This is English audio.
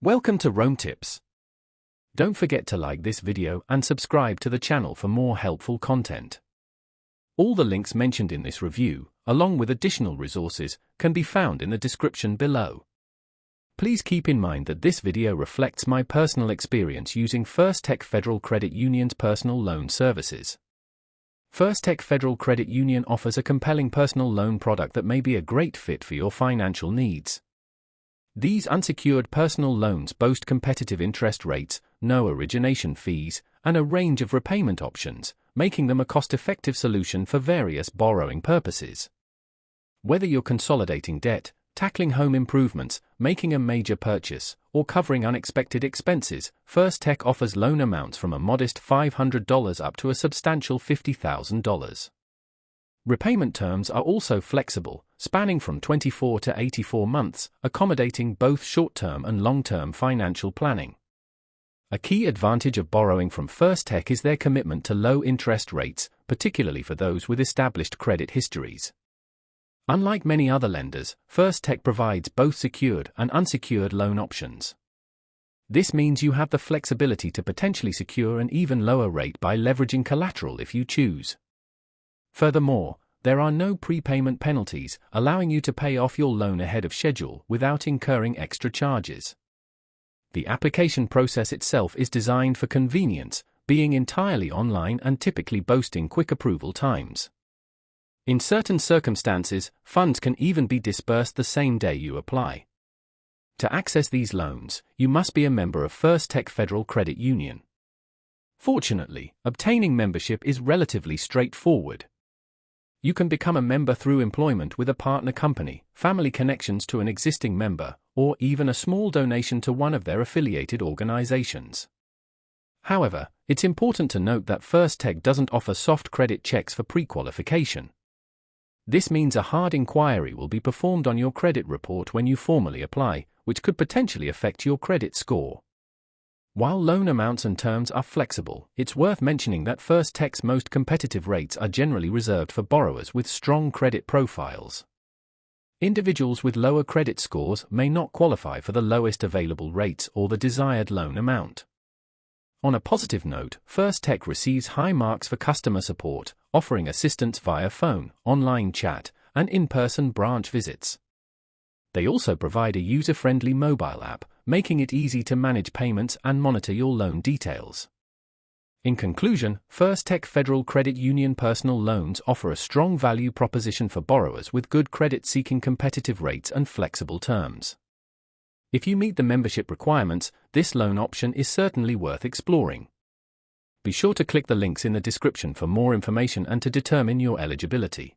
Welcome to Rome Tips. Don't forget to like this video and subscribe to the channel for more helpful content. All the links mentioned in this review, along with additional resources, can be found in the description below. Please keep in mind that this video reflects my personal experience using FirstTech Federal Credit Union's personal loan services. FirstTech Federal Credit Union offers a compelling personal loan product that may be a great fit for your financial needs. These unsecured personal loans boast competitive interest rates, no origination fees, and a range of repayment options, making them a cost-effective solution for various borrowing purposes. Whether you're consolidating debt, tackling home improvements, making a major purchase, or covering unexpected expenses, FirstTech offers loan amounts from a modest $500 up to a substantial $50,000. Repayment terms are also flexible, spanning from 24 to 84 months, accommodating both short-term and long-term financial planning. A key advantage of borrowing from FirstTech is their commitment to low interest rates, particularly for those with established credit histories. Unlike many other lenders, FirstTech provides both secured and unsecured loan options. This means you have the flexibility to potentially secure an even lower rate by leveraging collateral if you choose. Furthermore, there are no prepayment penalties, allowing you to pay off your loan ahead of schedule without incurring extra charges. The application process itself is designed for convenience, being entirely online and typically boasting quick approval times. In certain circumstances, funds can even be disbursed the same day you apply. To access these loans, you must be a member of FirstTech Federal Credit Union. Fortunately, obtaining membership is relatively straightforward. You can become a member through employment with a partner company, family connections to an existing member, or even a small donation to one of their affiliated organizations. However, it's important to note that FirstTech doesn't offer soft credit checks for pre-qualification. This means a hard inquiry will be performed on your credit report when you formally apply, which could potentially affect your credit score. While loan amounts and terms are flexible, it's worth mentioning that FirstTech's most competitive rates are generally reserved for borrowers with strong credit profiles. Individuals with lower credit scores may not qualify for the lowest available rates or the desired loan amount. On a positive note, FirstTech receives high marks for customer support, offering assistance via phone, online chat, and in-person branch visits. They also provide a user-friendly mobile app, making it easy to manage payments and monitor your loan details. In conclusion, FirstTech Federal Credit Union personal loans offer a strong value proposition for borrowers with good credit seeking competitive rates and flexible terms. If you meet the membership requirements, this loan option is certainly worth exploring. Be sure to click the links in the description for more information and to determine your eligibility.